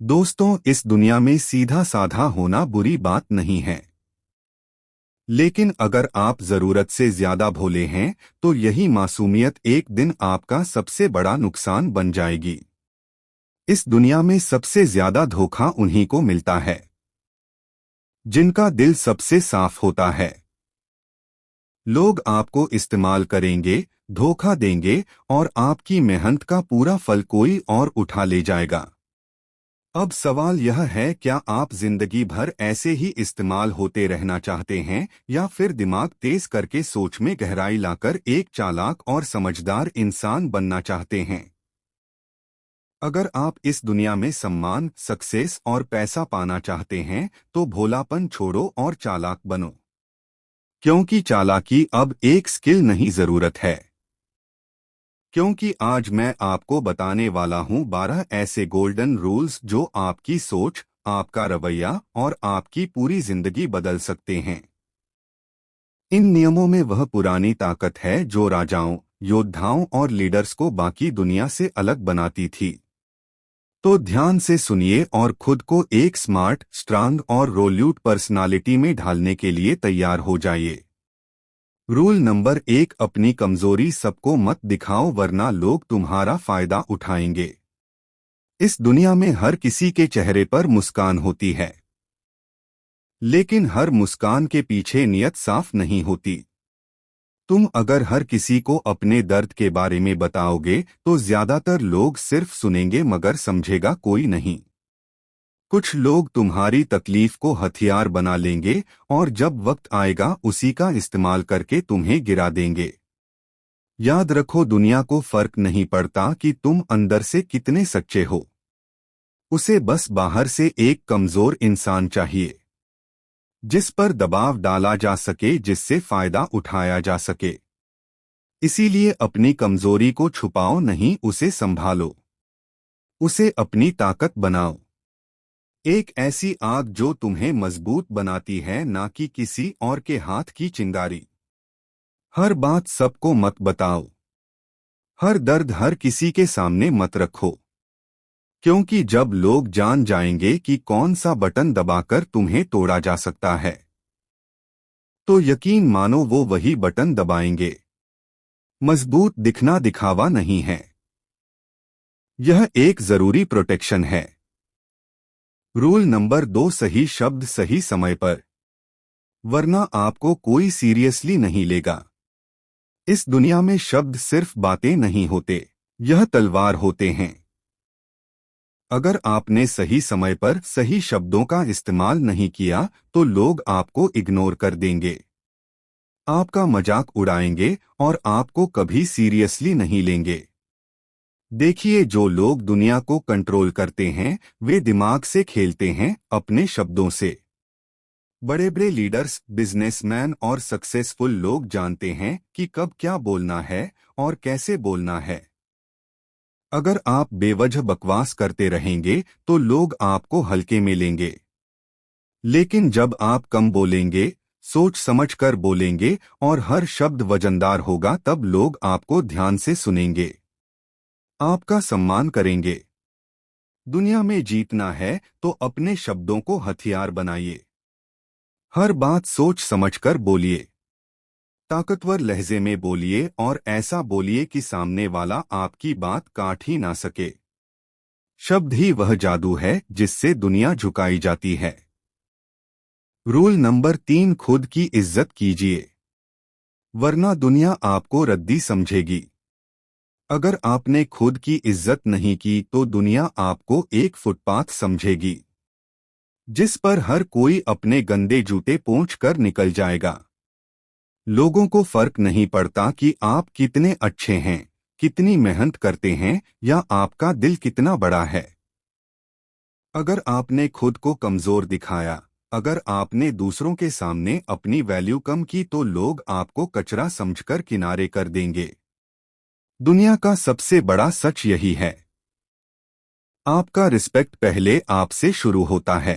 दोस्तों, इस दुनिया में सीधा साधा होना बुरी बात नहीं है। लेकिन अगर आप जरूरत से ज्यादा भोले हैं तो यही मासूमियत एक दिन आपका सबसे बड़ा नुकसान बन जाएगी। इस दुनिया में सबसे ज्यादा धोखा उन्हीं को मिलता है जिनका दिल सबसे साफ होता है। लोग आपको इस्तेमाल करेंगे, धोखा देंगे और आपकी मेहनत का पूरा फल कोई और उठा ले जाएगा। अब सवाल यह है, क्या आप जिंदगी भर ऐसे ही इस्तेमाल होते रहना चाहते हैं या फिर दिमाग तेज करके सोच में गहराई लाकर एक चालाक और समझदार इंसान बनना चाहते हैं? अगर आप इस दुनिया में सम्मान, सक्सेस और पैसा पाना चाहते हैं तो भोलापन छोड़ो और चालाक बनो। क्योंकि चालाकी अब एक स्किल नहीं, जरूरत है। क्योंकि आज मैं आपको बताने वाला हूं 12 ऐसे गोल्डन रूल्स जो आपकी सोच, आपका रवैया और आपकी पूरी जिंदगी बदल सकते हैं। इन नियमों में वह पुरानी ताकत है जो राजाओं, योद्धाओं और लीडर्स को बाकी दुनिया से अलग बनाती थी। तो ध्यान से सुनिए और खुद को एक स्मार्ट, स्ट्रांग और रोल्यूट पर्सनालिटी में ढालने के लिए तैयार हो जाइए। रूल नंबर 1, अपनी कमजोरी सबको मत दिखाओ वरना लोग तुम्हारा फायदा उठाएंगे। इस दुनिया में हर किसी के चेहरे पर मुस्कान होती है, लेकिन हर मुस्कान के पीछे नियत साफ नहीं होती। तुम अगर हर किसी को अपने दर्द के बारे में बताओगे तो ज्यादातर लोग सिर्फ सुनेंगे मगर समझेगा कोई नहीं। कुछ लोग तुम्हारी तकलीफ को हथियार बना लेंगे और जब वक्त आएगा उसी का इस्तेमाल करके तुम्हें गिरा देंगे। याद रखो, दुनिया को फर्क नहीं पड़ता कि तुम अंदर से कितने सच्चे हो। उसे बस बाहर से एक कमजोर इंसान चाहिए जिस पर दबाव डाला जा सके, जिससे फायदा उठाया जा सके। इसीलिए अपनी कमजोरी को छुपाओ नहीं, उसे संभालो। उसे अपनी ताकत बनाओ। एक ऐसी आग जो तुम्हें मजबूत बनाती है, ना कि किसी और के हाथ की चिंगारी। हर बात सबको मत बताओ। हर दर्द हर किसी के सामने मत रखो। क्योंकि जब लोग जान जाएंगे कि कौन सा बटन दबाकर तुम्हें तोड़ा जा सकता है तो यकीन मानो वो वही बटन दबाएंगे। मजबूत दिखना दिखावा नहीं है, यह एक जरूरी प्रोटेक्शन है। रूल नंबर 2, सही शब्द सही समय पर, वरना आपको कोई सीरियसली नहीं लेगा। इस दुनिया में शब्द सिर्फ बातें नहीं होते, यह तलवार होते हैं। अगर आपने सही समय पर सही शब्दों का इस्तेमाल नहीं किया तो लोग आपको इग्नोर कर देंगे, आपका मजाक उड़ाएंगे और आपको कभी सीरियसली नहीं लेंगे। देखिए, जो लोग दुनिया को कंट्रोल करते हैं वे दिमाग से खेलते हैं, अपने शब्दों से। बड़े बड़े लीडर्स, बिजनेसमैन और सक्सेसफुल लोग जानते हैं कि कब क्या बोलना है और कैसे बोलना है। अगर आप बेवजह बकवास करते रहेंगे तो लोग आपको हल्के में लेंगे, लेकिन जब आप कम बोलेंगे, सोच समझ कर बोलेंगे और हर शब्द वजनदार होगा, तब लोग आपको ध्यान से सुनेंगे, आपका सम्मान करेंगे। दुनिया में जीतना है तो अपने शब्दों को हथियार बनाइए। हर बात सोच समझकर बोलिए, ताकतवर लहजे में बोलिए और ऐसा बोलिए कि सामने वाला आपकी बात काट ही ना सके। शब्द ही वह जादू है जिससे दुनिया झुकाई जाती है। रूल नंबर 3, खुद की इज्जत कीजिए, वरना दुनिया आपको रद्दी समझेगी। अगर आपने खुद की इज्जत नहीं की तो दुनिया आपको एक फुटपाथ समझेगी जिस पर हर कोई अपने गंदे जूते पोंछ कर निकल जाएगा। लोगों को फर्क नहीं पड़ता कि आप कितने अच्छे हैं, कितनी मेहनत करते हैं या आपका दिल कितना बड़ा है। अगर आपने खुद को कमजोर दिखाया, अगर आपने दूसरों के सामने अपनी वैल्यू कम की तो लोग आपको कचरा समझकर किनारे कर देंगे। दुनिया का सबसे बड़ा सच यही है, आपका रिस्पेक्ट पहले आपसे शुरू होता है।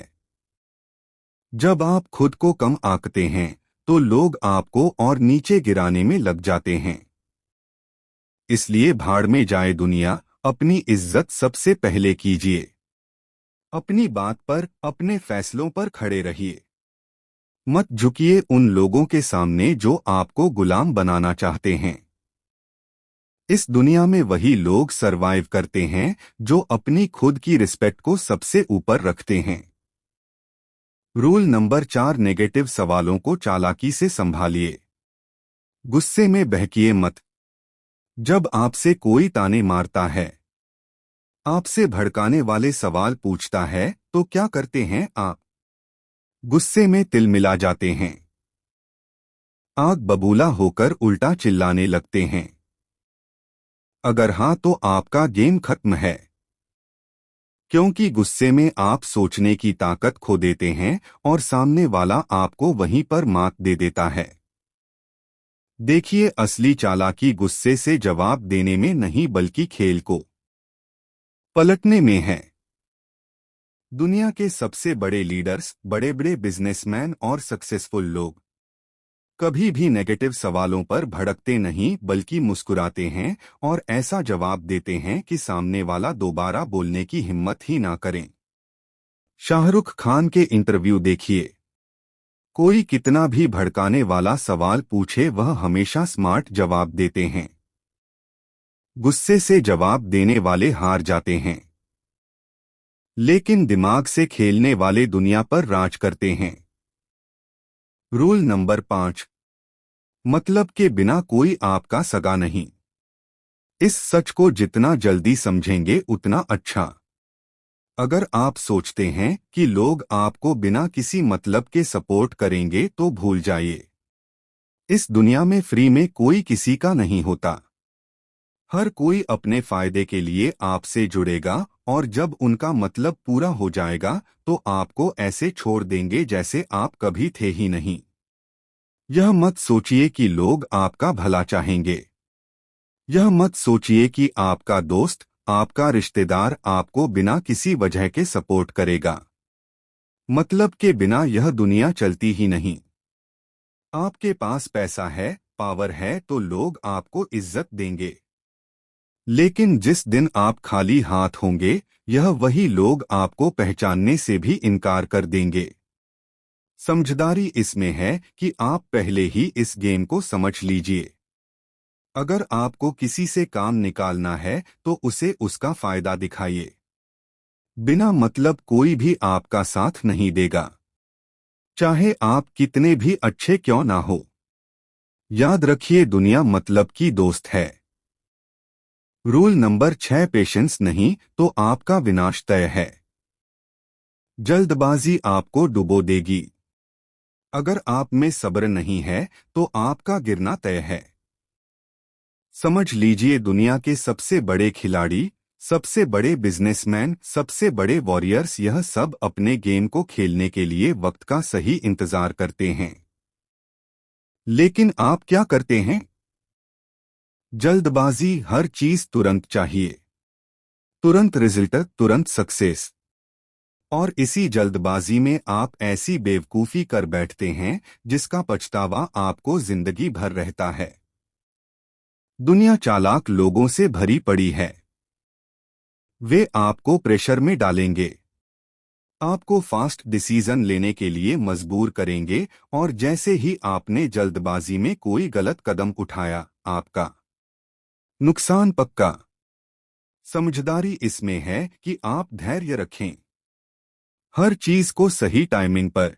जब आप खुद को कम आंकते हैं तो लोग आपको और नीचे गिराने में लग जाते हैं। इसलिए भाड़ में जाए दुनिया, अपनी इज्जत सबसे पहले कीजिए। अपनी बात पर, अपने फैसलों पर खड़े रहिए। मत झुकिए उन लोगों के सामने जो आपको गुलाम बनाना चाहते हैं। इस दुनिया में वही लोग सरवाइव करते हैं जो अपनी खुद की रिस्पेक्ट को सबसे ऊपर रखते हैं। रूल नंबर 4, नेगेटिव सवालों को चालाकी से संभालिए। गुस्से में बहकिए मत। जब आपसे कोई ताने मारता है, आपसे भड़काने वाले सवाल पूछता है, तो क्या करते हैं आप? गुस्से में तिलमिला जाते हैं। आग बबूला होकर उल्टा चिल्लाने लगते हैं। अगर हाँ तो आपका गेम खत्म है, क्योंकि गुस्से में आप सोचने की ताकत खो देते हैं और सामने वाला आपको वहीं पर मात दे देता है। देखिए, असली चालाकी गुस्से से जवाब देने में नहीं बल्कि खेल को पलटने में है। दुनिया के सबसे बड़े लीडर्स, बड़े बड़े बिजनेसमैन और सक्सेसफुल लोग कभी भी नेगेटिव सवालों पर भड़कते नहीं बल्कि मुस्कुराते हैं और ऐसा जवाब देते हैं कि सामने वाला दोबारा बोलने की हिम्मत ही ना करें। शाहरुख खान के इंटरव्यू देखिए। कोई कितना भी भड़काने वाला सवाल पूछे, वह हमेशा स्मार्ट जवाब देते हैं। गुस्से से जवाब देने वाले हार जाते हैं, लेकिन दिमाग से खेलने वाले दुनिया पर राज करते हैं। रूल नंबर 5, मतलब के बिना कोई आपका सगा नहीं। इस सच को जितना जल्दी समझेंगे उतना अच्छा। अगर आप सोचते हैं कि लोग आपको बिना किसी मतलब के सपोर्ट करेंगे तो भूल जाइए। इस दुनिया में फ्री में कोई किसी का नहीं होता। हर कोई अपने फायदे के लिए आपसे जुड़ेगा और जब उनका मतलब पूरा हो जाएगा तो आपको ऐसे छोड़ देंगे जैसे आप कभी थे ही नहीं। यह मत सोचिए कि लोग आपका भला चाहेंगे। यह मत सोचिए कि आपका दोस्त, आपका रिश्तेदार आपको बिना किसी वजह के सपोर्ट करेगा। मतलब के बिना यह दुनिया चलती ही नहीं। आपके पास पैसा है, पावर है तो लोग आपको इज्जत देंगे। लेकिन जिस दिन आप खाली हाथ होंगे, यह वही लोग आपको पहचानने से भी इनकार कर देंगे। समझदारी इसमें है कि आप पहले ही इस गेम को समझ लीजिए। अगर आपको किसी से काम निकालना है तो उसे उसका फायदा दिखाइए। बिना मतलब कोई भी आपका साथ नहीं देगा, चाहे आप कितने भी अच्छे क्यों ना हो। याद रखिए, दुनिया मतलब की दोस्त है। रूल नंबर 6, पेशेंस नहीं तो आपका विनाश तय है। जल्दबाजी आपको डुबो देगी। अगर आप में सब्र नहीं है तो आपका गिरना तय है। समझ लीजिए, दुनिया के सबसे बड़े खिलाड़ी, सबसे बड़े बिजनेसमैन, सबसे बड़े वॉरियर्स, यह सब अपने गेम को खेलने के लिए वक्त का सही इंतजार करते हैं। लेकिन आप क्या करते हैं? जल्दबाजी, हर चीज तुरंत चाहिए। तुरंत रिजल्ट, तुरंत सक्सेस। और इसी जल्दबाजी में आप ऐसी बेवकूफ़ी कर बैठते हैं जिसका पछतावा आपको जिंदगी भर रहता है। दुनिया चालाक लोगों से भरी पड़ी है। वे आपको प्रेशर में डालेंगे, आपको फास्ट डिसीजन लेने के लिए मजबूर करेंगे और जैसे ही आपने जल्दबाजी में कोई गलत कदम उठाया, आपका नुकसान पक्का। समझदारी इसमें है कि आप धैर्य रखें। हर चीज को सही टाइमिंग पर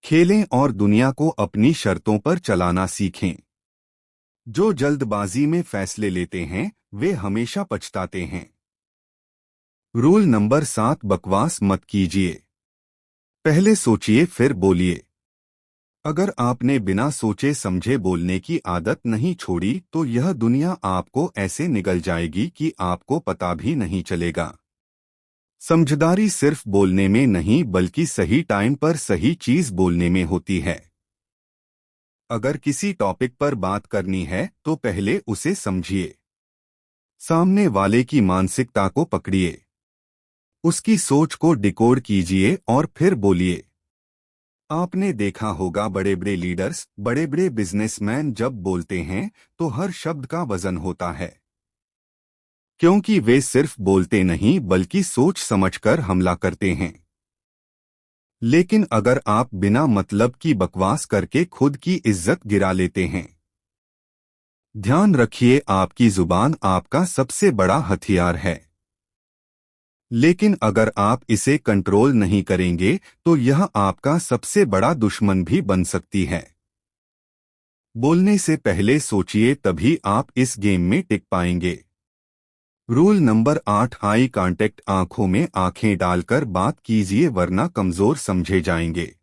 खेलें और दुनिया को अपनी शर्तों पर चलाना सीखें। जो जल्दबाजी में फैसले लेते हैं वे हमेशा पछताते हैं। रूल नंबर 7, बकवास मत कीजिए। पहले सोचिए फिर बोलिए। अगर आपने बिना सोचे समझे बोलने की आदत नहीं छोड़ी तो यह दुनिया आपको ऐसे निगल जाएगी कि आपको पता भी नहीं चलेगा। समझदारी सिर्फ बोलने में नहीं बल्कि सही टाइम पर सही चीज बोलने में होती है। अगर किसी टॉपिक पर बात करनी है तो पहले उसे समझिए। सामने वाले की मानसिकता को पकड़िए, उसकी सोच को डिकोड कीजिए और फिर बोलिए। आपने देखा होगा, बड़े बड़े लीडर्स, बड़े बड़े बिजनेसमैन जब बोलते हैं तो हर शब्द का वजन होता है। क्योंकि वे सिर्फ बोलते नहीं बल्कि सोच समझकर हमला करते हैं। लेकिन अगर आप बिना मतलब की बकवास करके खुद की इज्जत गिरा लेते हैं, ध्यान रखिए आपकी जुबान आपका सबसे बड़ा हथियार है। लेकिन अगर आप इसे कंट्रोल नहीं करेंगे तो यह आपका सबसे बड़ा दुश्मन भी बन सकती है। बोलने से पहले सोचिए, तभी आप इस गेम में टिक पाएंगे। Rule number 8, eye contact. आंखों में आंखें डालकर बात कीजिए वरना कमजोर समझे जाएंगे।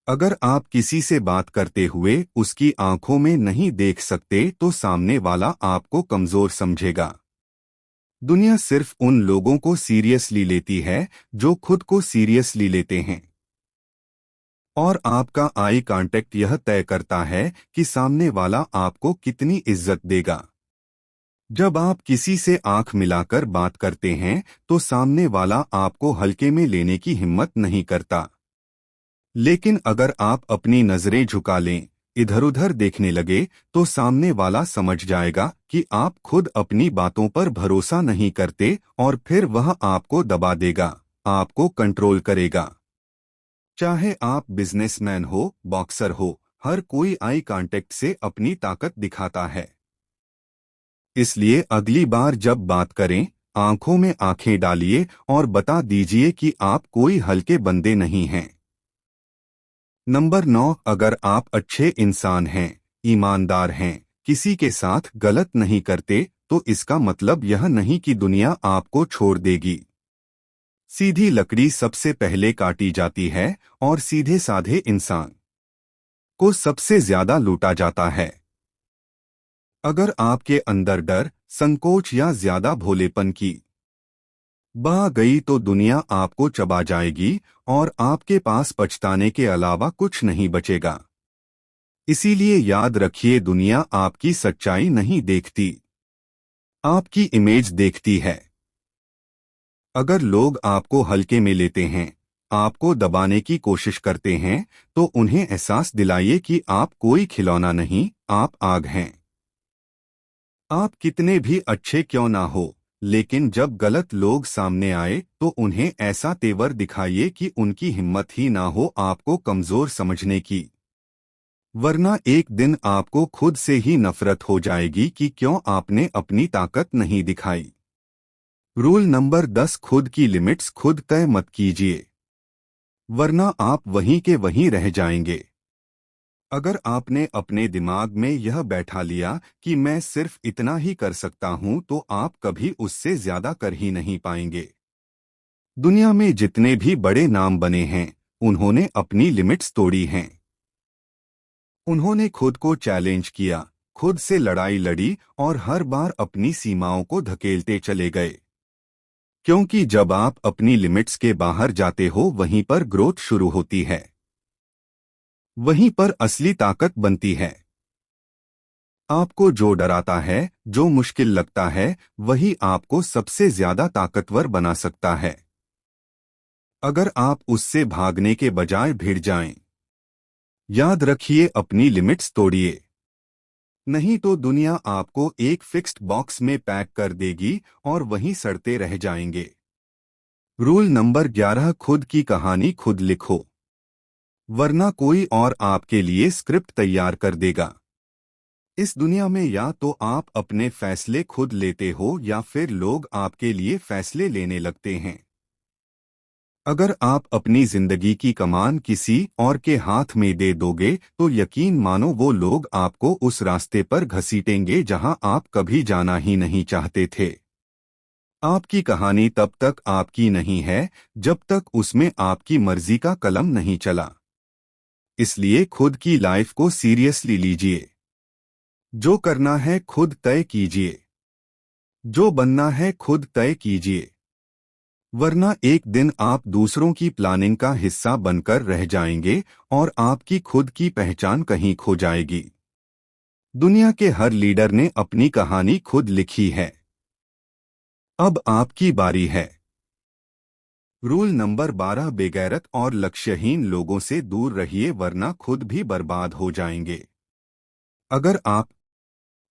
अगर आप किसी से बात करते हुए उसकी आंखों में नहीं देख सकते तो सामने वाला आपको कमजोर समझेगा। दुनिया सिर्फ उन लोगों को सीरियसली लेती है जो खुद को सीरियसली लेते हैं। और आपका आई कांटेक्ट यह तय करता है कि सामने वाला आपको कितनी इज्जत देगा। जब आप किसी से आंख मिलाकर बात करते हैं तो सामने वाला आपको हल्के में लेने की हिम्मत नहीं करता। लेकिन अगर आप अपनी नजरें झुका लें, इधर उधर देखने लगे, तो सामने वाला समझ जाएगा कि आप खुद अपनी बातों पर भरोसा नहीं करते और फिर वह आपको दबा देगा, आपको कंट्रोल करेगा। चाहे आप बिजनेसमैन हो, बॉक्सर हो, हर कोई आई कांटेक्ट से अपनी ताकत दिखाता है। इसलिए अगली बार जब बात करें, आंखों में आंखें डालिए और बता दीजिए कि आप कोई हल्के बंदे नहीं हैं। नंबर 9, अगर आप अच्छे इंसान हैं, ईमानदार हैं, किसी के साथ गलत नहीं करते, तो इसका मतलब यह नहीं कि दुनिया आपको छोड़ देगी। सीधी लकड़ी सबसे पहले काटी जाती है और सीधे साधे इंसान को सबसे ज्यादा लूटा जाता है। अगर आपके अंदर डर, संकोच या ज्यादा भोलेपन की बह गई तो दुनिया आपको चबा जाएगी और आपके पास पछताने के अलावा कुछ नहीं बचेगा। इसीलिए याद रखिए, दुनिया आपकी सच्चाई नहीं देखती, आपकी इमेज देखती है। अगर लोग आपको हल्के में लेते हैं, आपको दबाने की कोशिश करते हैं, तो उन्हें एहसास दिलाइए कि आप कोई खिलौना नहीं, आप आग हैं। आप कितने भी अच्छे क्यों ना हो, लेकिन जब गलत लोग सामने आए तो उन्हें ऐसा तेवर दिखाइए कि उनकी हिम्मत ही ना हो आपको कमजोर समझने की। वरना एक दिन आपको खुद से ही नफरत हो जाएगी कि क्यों आपने अपनी ताकत नहीं दिखाई। रूल नंबर 10, खुद की लिमिट्स खुद तय मत कीजिए, वरना आप वहीं के वहीं रह जाएंगे। अगर आपने अपने दिमाग में यह बैठा लिया कि मैं सिर्फ इतना ही कर सकता हूं, तो आप कभी उससे ज्यादा कर ही नहीं पाएंगे। दुनिया में जितने भी बड़े नाम बने हैं, उन्होंने अपनी लिमिट्स तोड़ी हैं। उन्होंने खुद को चैलेंज किया, खुद से लड़ाई लड़ी और हर बार अपनी सीमाओं को धकेलते चले गए। क्योंकि जब आप अपनी लिमिट्स के बाहर जाते हो, वहीं पर ग्रोथ शुरू होती है, वहीं पर असली ताकत बनती है। आपको जो डराता है, जो मुश्किल लगता है, वही आपको सबसे ज्यादा ताकतवर बना सकता है। अगर आप उससे भागने के बजाय भिड़ जाएं, याद रखिए, अपनी लिमिट्स तोड़िए, नहीं तो दुनिया आपको एक फिक्स्ड बॉक्स में पैक कर देगी और वहीं सड़ते रह जाएंगे। रूल नंबर 11, खुद की कहानी खुद लिखो, वरना कोई और आपके लिए स्क्रिप्ट तैयार कर देगा। इस दुनिया में या तो आप अपने फैसले खुद लेते हो या फिर लोग आपके लिए फैसले लेने लगते हैं। अगर आप अपनी जिंदगी की कमान किसी और के हाथ में दे दोगे तो यकीन मानो वो लोग आपको उस रास्ते पर घसीटेंगे जहां आप कभी जाना ही नहीं चाहते थे। आपकी कहानी तब तक आपकी नहीं है जब तक उसमें आपकी मर्जी का कलम नहीं चला। इसलिए खुद की लाइफ को सीरियसली लीजिए। जो करना है खुद तय कीजिए, जो बनना है खुद तय कीजिए, वरना एक दिन आप दूसरों की प्लानिंग का हिस्सा बनकर रह जाएंगे और आपकी खुद की पहचान कहीं खो जाएगी। दुनिया के हर लीडर ने अपनी कहानी खुद लिखी है। अब आपकी बारी है। रूल नंबर 12, बेगैरत और लक्ष्यहीन लोगों से दूर रहिए, वरना खुद भी बर्बाद हो जाएंगे। अगर आप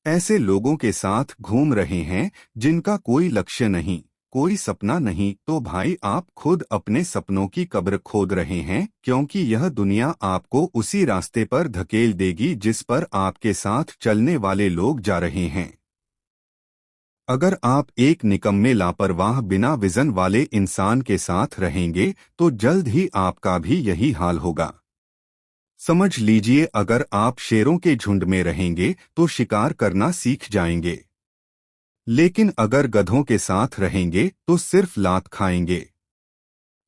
ऐसे लोगों के साथ घूम रहे हैं जिनका कोई लक्ष्य नहीं, कोई सपना नहीं, तो भाई आप खुद अपने सपनों की कब्र खोद रहे हैं, क्योंकि यह दुनिया आपको उसी रास्ते पर धकेल देगी जिस पर आपके साथ चलने वाले लोग जा रहे हैं। अगर आप एक निकम्मे लापरवाह बिना विजन वाले इंसान के साथ रहेंगे तो जल्द ही आपका भी यही हाल होगा। समझ लीजिए, अगर आप शेरों के झुंड में रहेंगे तो शिकार करना सीख जाएंगे, लेकिन अगर गधों के साथ रहेंगे तो सिर्फ लात खाएंगे।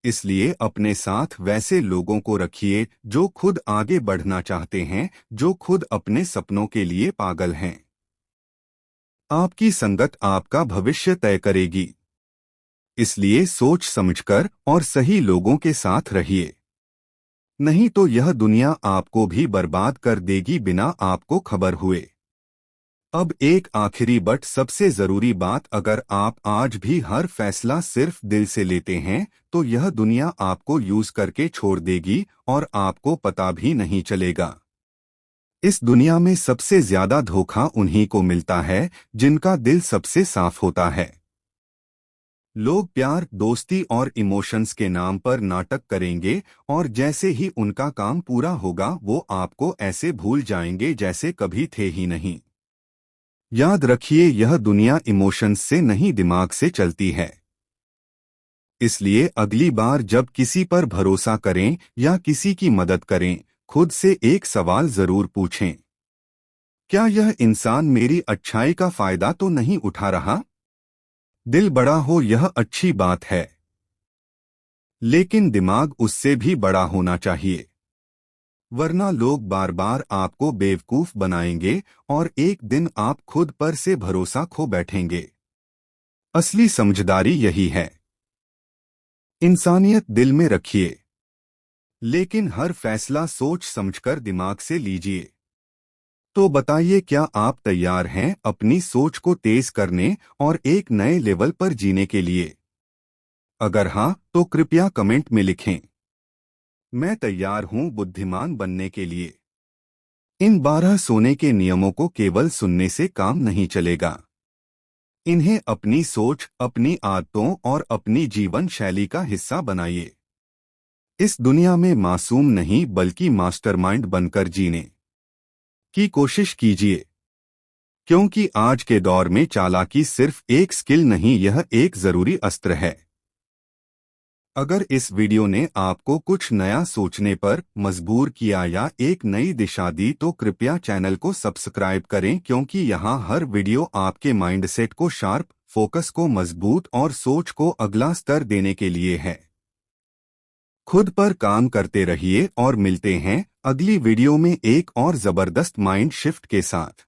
इसलिए अपने साथ वैसे लोगों को रखिए जो खुद आगे बढ़ना चाहते हैं, जो खुद अपने सपनों के लिए पागल हैं। आपकी संगत आपका भविष्य तय करेगी, इसलिए सोच समझकर और सही लोगों के साथ रहिए, नहीं तो यह दुनिया आपको भी बर्बाद कर देगी बिना आपको खबर हुए। अब एक आखिरी बट सबसे जरूरी बात, अगर आप आज भी हर फैसला सिर्फ दिल से लेते हैं तो यह दुनिया आपको यूज करके छोड़ देगी और आपको पता भी नहीं चलेगा। इस दुनिया में सबसे ज्यादा धोखा उन्हीं को मिलता है जिनका दिल सबसे साफ होता है। लोग प्यार, दोस्ती और इमोशंस के नाम पर नाटक करेंगे और जैसे ही उनका काम पूरा होगा वो आपको ऐसे भूल जाएंगे जैसे कभी थे ही नहीं। याद रखिए, यह दुनिया इमोशंस से नहीं दिमाग से चलती है। इसलिए अगली बार जब किसी पर भरोसा करें या किसी की मदद करें, खुद से एक सवाल जरूर पूछें, क्या यह इंसान मेरी अच्छाई का फायदा तो नहीं उठा रहा? दिल बड़ा हो यह अच्छी बात है, लेकिन दिमाग उससे भी बड़ा होना चाहिए, वरना लोग बार बार आपको बेवकूफ बनाएंगे और एक दिन आप खुद पर से भरोसा खो बैठेंगे। असली समझदारी यही है। इंसानियत दिल में रखिए, लेकिन हर फैसला सोच समझकर दिमाग से लीजिए। तो बताइए, क्या आप तैयार हैं अपनी सोच को तेज करने और एक नए लेवल पर जीने के लिए? अगर हाँ, तो कृपया कमेंट में लिखें, मैं तैयार हूं बुद्धिमान बनने के लिए। इन 12 सोने के नियमों को केवल सुनने से काम नहीं चलेगा। इन्हें अपनी सोच, अपनी आदतों और अपनी जीवन शैली का हिस्सा बनाइए। इस दुनिया में मासूम नहीं बल्कि मास्टरमाइंड बनकर जीने की कोशिश कीजिए, क्योंकि आज के दौर में चालाकी सिर्फ एक स्किल नहीं, यह एक जरूरी अस्त्र है। अगर इस वीडियो ने आपको कुछ नया सोचने पर मजबूर किया या एक नई दिशा दी तो कृपया चैनल को सब्सक्राइब करें, क्योंकि यहाँ हर वीडियो आपके माइंडसेट को शार्प, फोकस को मजबूत और सोच को अगला स्तर देने के लिए है। खुद पर काम करते रहिए और मिलते हैं अगली वीडियो में एक और जबरदस्त माइंड शिफ्ट के साथ।